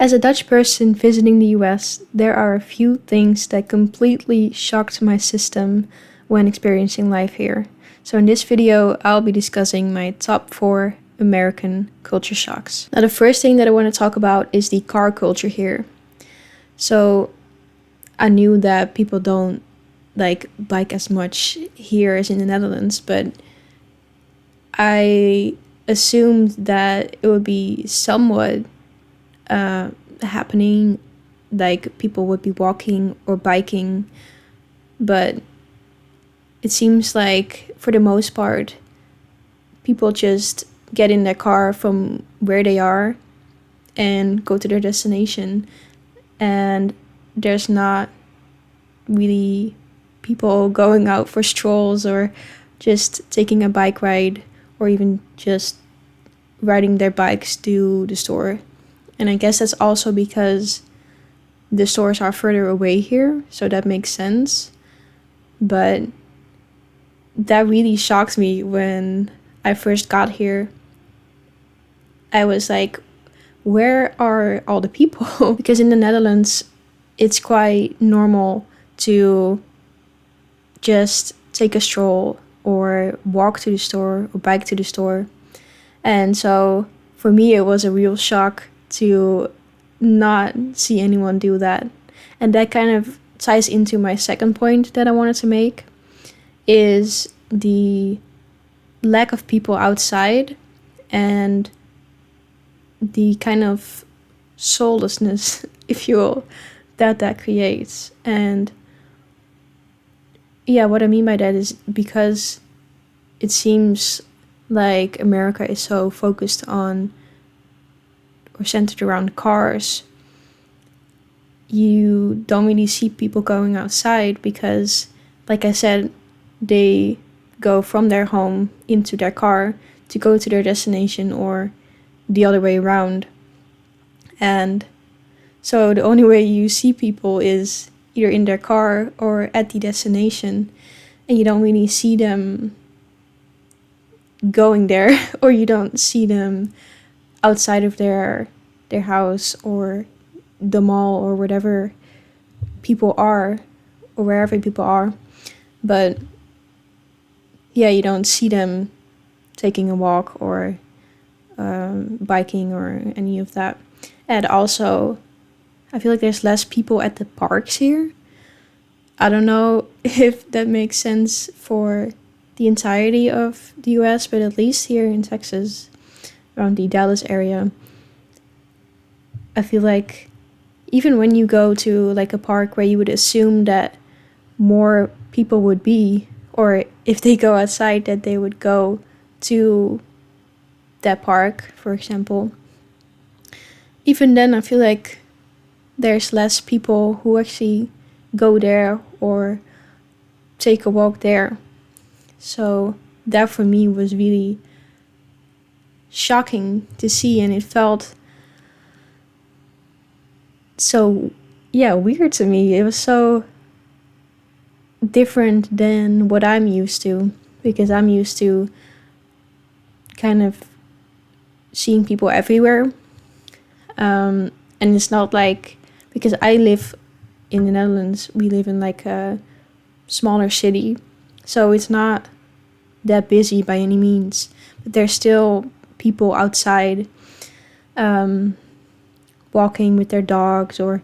As a Dutch person visiting the US, there are a few things that completely shocked my system when experiencing life here. So in this video, I'll be discussing my top 4 American culture shocks. Now the first thing that I want to talk about is the car culture here. So I knew that people don't bike as much here as in the Netherlands, but I assumed that it would be somewhat happening, like people would be walking or biking, but it seems like for the most part people just get in their car from where they are and go to their destination, and there's not really people going out for strolls or just taking a bike ride or even just riding their bikes to the store. And I guess that's also because the stores are further away here, so that makes sense. But that really shocked me when I first got here. I was like, where are all the people? Because in the Netherlands, it's quite normal to just take a stroll or walk to the store or bike to the store. And so for me, it was a real shock to not see anyone do that. And that kind of ties into my second point that I wanted to make, is the lack of people outside and the kind of soullessness, if you will, that creates. And yeah, what I mean by that is because it seems like America is so focused on or centered around cars, you don't really see people going outside because, like I said, they go from their home into their car to go to their destination or the other way around. And so the only way you see people is either in their car or at the destination, and you don't really see them going there or you don't see them outside of their house or the mall or whatever people are, or wherever people are. But yeah, you don't see them taking a walk or biking or any of that. And also, I feel like there's less people at the parks here. I don't know if that makes sense for the entirety of the US, but at least here in Texas, around the Dallas area, I feel like even when you go to like a park where you would assume that more people would be, or if they go outside that they would go to that park, for example, even then I feel like there's less people who actually go there or take a walk there. So that for me was really shocking to see, and it felt so weird to me. It was so different than what I'm used to, because I'm used to kind of seeing people everywhere, and it's not like, because I live in the Netherlands, we live in like a smaller city, so it's not that busy by any means, but there's still people outside walking with their dogs or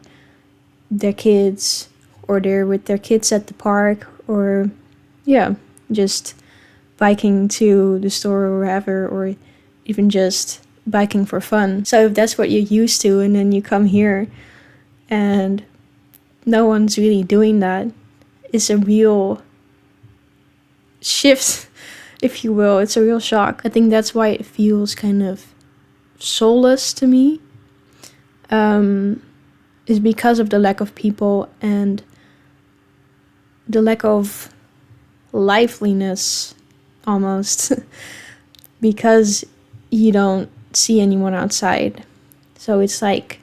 their kids, or they're with their kids at the park, or just biking to the store or wherever, or even just biking for fun. So if that's what you're used to and then you come here and no one's really doing that, it's a real shift, if you will. It's a real shock. I think that's why it feels kind of soulless to me, is because of the lack of people and the lack of liveliness, almost, because you don't see anyone outside. So it's like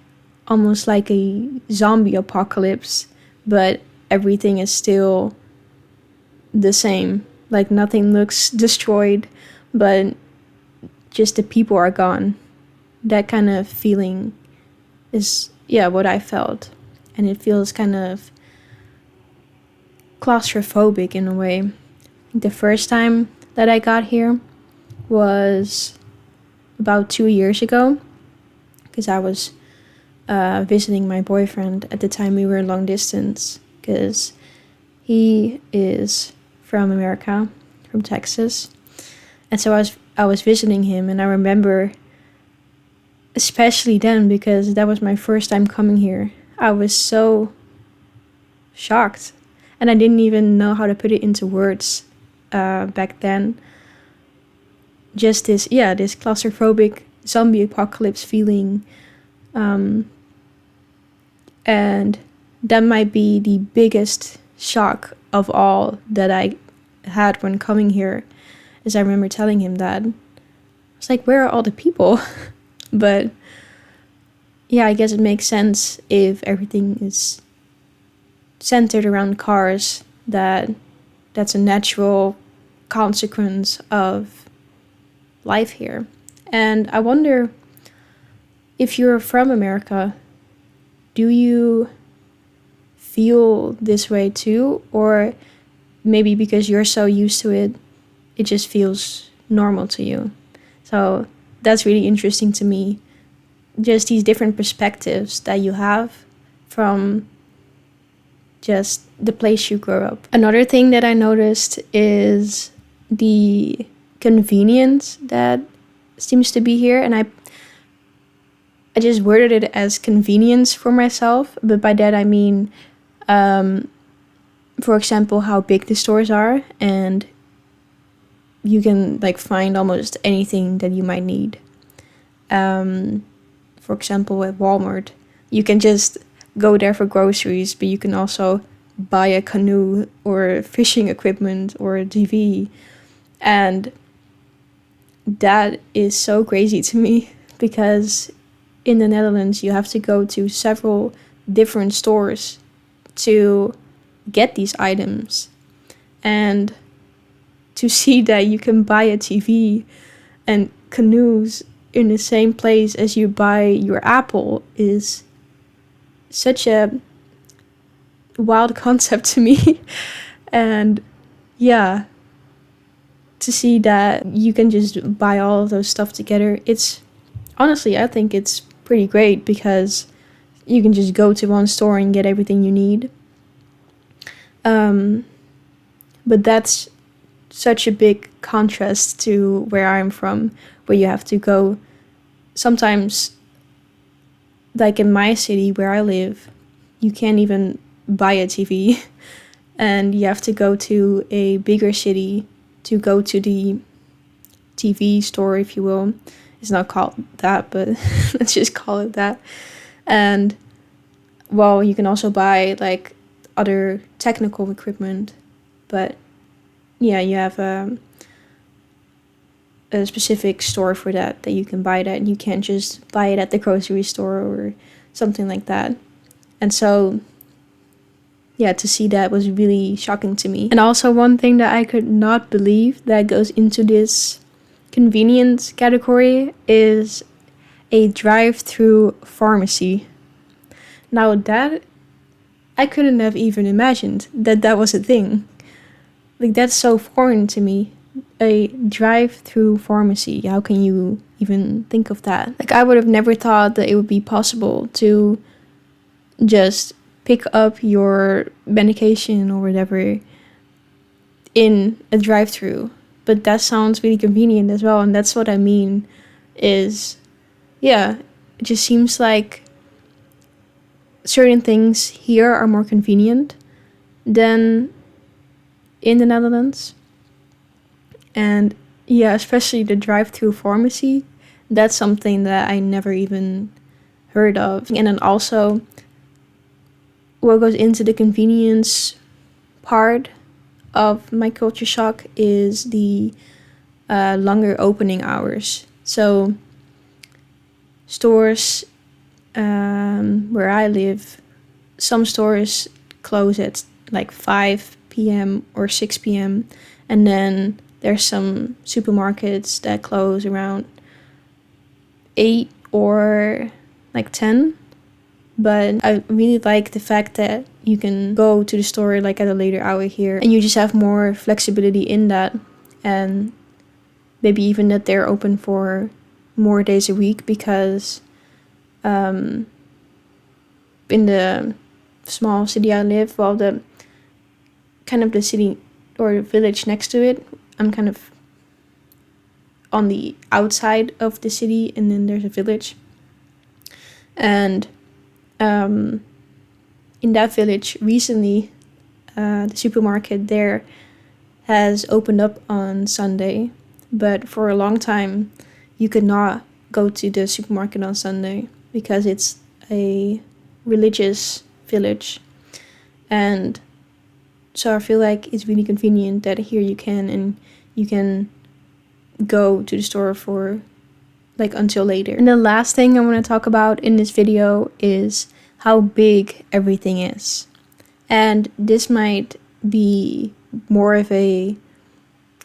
almost like a zombie apocalypse, but everything is still the same. Like nothing looks destroyed, but just the people are gone. That kind of feeling is what I felt. And it feels kind of claustrophobic in a way. The first time that I got here was about 2 years ago, because I was visiting my boyfriend. At the time we were long distance, because he is from America, from Texas. And so I was visiting him, and I remember, especially then, because that was my first time coming here, I was so shocked. And I didn't even know how to put it into words back then. Just this claustrophobic zombie apocalypse feeling. And that might be the biggest shock of all that I had when coming here. As I remember telling him that. I was like, where are all the people? But yeah, I guess it makes sense if everything is centered around cars, that's a natural consequence of life here. And I wonder, if you're from America, do you feel this way too? Or maybe because you're so used to it, it just feels normal to you. So that's really interesting to me. Just these different perspectives that you have from just the place you grew up. Another thing that I noticed is the convenience that seems to be here. And I just worded it as convenience for myself. But by that I mean, for example, how big the stores are. And you can find almost anything that you might need. For example, at Walmart, you can just go there for groceries, but you can also buy a canoe or fishing equipment or a TV. And that is so crazy to me, because in the Netherlands, you have to go to several different stores to get these items. And to see that you can buy a TV and canoes in the same place as you buy your Apple is such a wild concept to me. And yeah, to see that you can just buy all of those stuff together, it's honestly, I think it's pretty great, because you can just go to one store and get everything you need. But that's such a big contrast to where I'm from, where you have to go sometimes, in my city where I live, you can't even buy a TV. And you have to go to a bigger city to go to the TV store, if you will. It's not called that, but let's just call it that. And well, you can also buy other technical equipment, but yeah, you have a specific store for that you can buy that, and you can't just buy it at the grocery store or something like that. And so yeah, to see that was really shocking to me. And also, one thing that I could not believe that goes into this convenience category is a drive-thru pharmacy. Now that I couldn't have even imagined that was a thing. That's so foreign to me. A drive-thru pharmacy. How can you even think of that? I would have never thought that it would be possible to just pick up your medication or whatever in a drive-thru. But that sounds really convenient as well. And that's what I mean is, yeah, it just seems like certain things here are more convenient than in the Netherlands. And yeah, especially the drive-thru pharmacy, that's something that I never even heard of. And then also, what goes into the convenience part of my culture shock is the longer opening hours. So stores where I live, some stores close at 5 p.m. or 6 p.m. And then there's some supermarkets that close around 8 or 10. But I really like the fact that you can go to the store like at a later hour here, and you just have more flexibility in that, and maybe even that they're open for more days a week, because in the small city I live, well, the kind of the city or the village next to it, I'm kind of on the outside of the city, and then there's a village. And in that village recently, the supermarket there has opened up on Sunday, but for a long time you could not go to the supermarket on Sunday because it's a religious village. And so I feel like it's really convenient that here you can, and you can go to the store for like until later. And the last thing I want to talk about in this video is how big everything is. And this might be more of a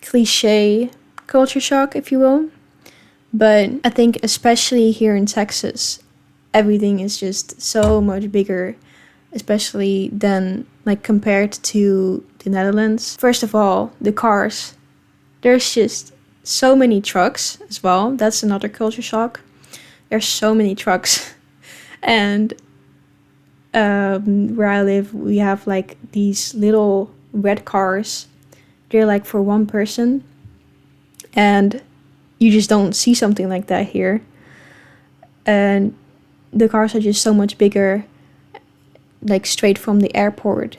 cliche culture shock, if you will, but I think especially here in Texas, everything is just so much bigger, especially than like compared to the Netherlands. First of all, the cars. There's just so many trucks as well. That's another culture shock. There's so many trucks. And where I live, we have like these little red cars. They're like for one person. And you just don't see something like that here. And the cars are just so much bigger, like straight from the airport.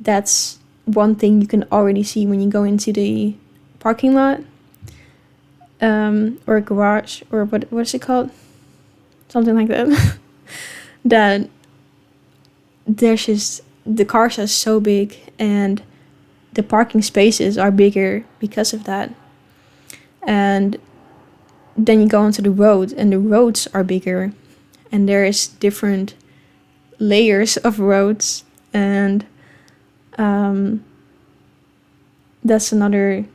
That's one thing you can already see when you go into the parking lot. Or a garage, or what's it called? Something like that. That there's just, the cars are so big, and the parking spaces are bigger because of that. And then you go onto the road, and the roads are bigger, and there's different layers of roads, and that's another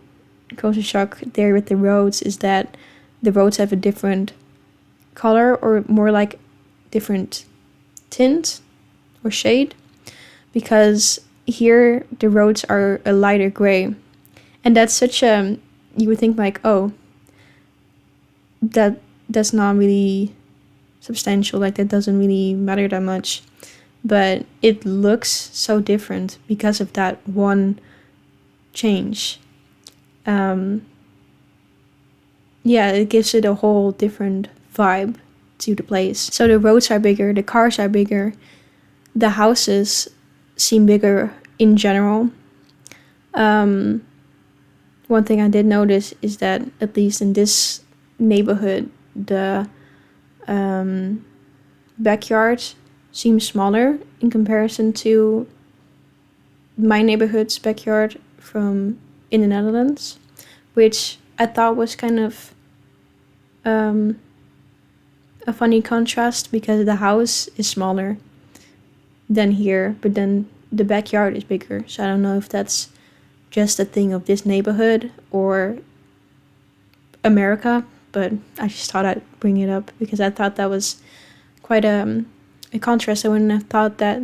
culture shock there with the roads, is that the roads have a different color, or more like different tint or shade, because here the roads are a lighter gray. And that's such a, you would think like, oh, that's not really substantial, like that doesn't really matter that much, but it looks so different because of that one change. Yeah, it gives it a whole different vibe to the place. So the roads are bigger, the cars are bigger, the houses seem bigger in general. One thing I did notice is that, at least in this neighborhood, the backyard seems smaller in comparison to my neighborhood's backyard from in the Netherlands, which I thought was kind of a funny contrast, because the house is smaller than here, but then the backyard is bigger. So I don't know if that's just a thing of this neighborhood or America, but I just thought I'd bring it up because I thought that was quite a contrast. I wouldn't have thought that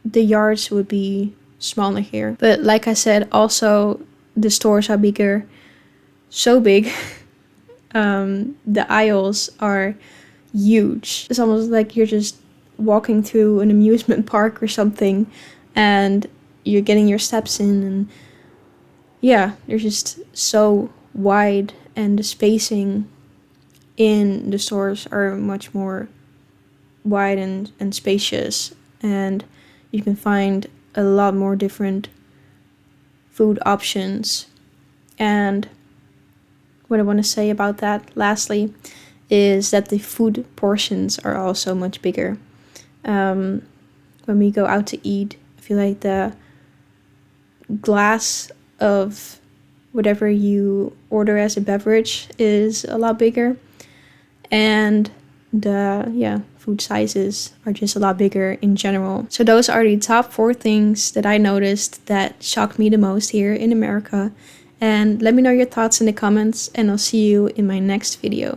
the yards would be smaller here. But like I said, also the stores are bigger, so big. The aisles are huge. It's almost like you're just walking through an amusement park or something, and you're getting your steps in, and yeah, they're just so wide, and the spacing in the stores are much more wide and spacious, and you can find a lot more different food options. And what I want to say about that lastly is that the food portions are also much bigger. When we go out to eat, I feel like the glass of whatever you order as a beverage is a lot bigger, and the food sizes are just a lot bigger in general. So those are the top 4 things that I noticed that shocked me the most here in America. And let me know your thoughts in the comments, and I'll see you in my next video.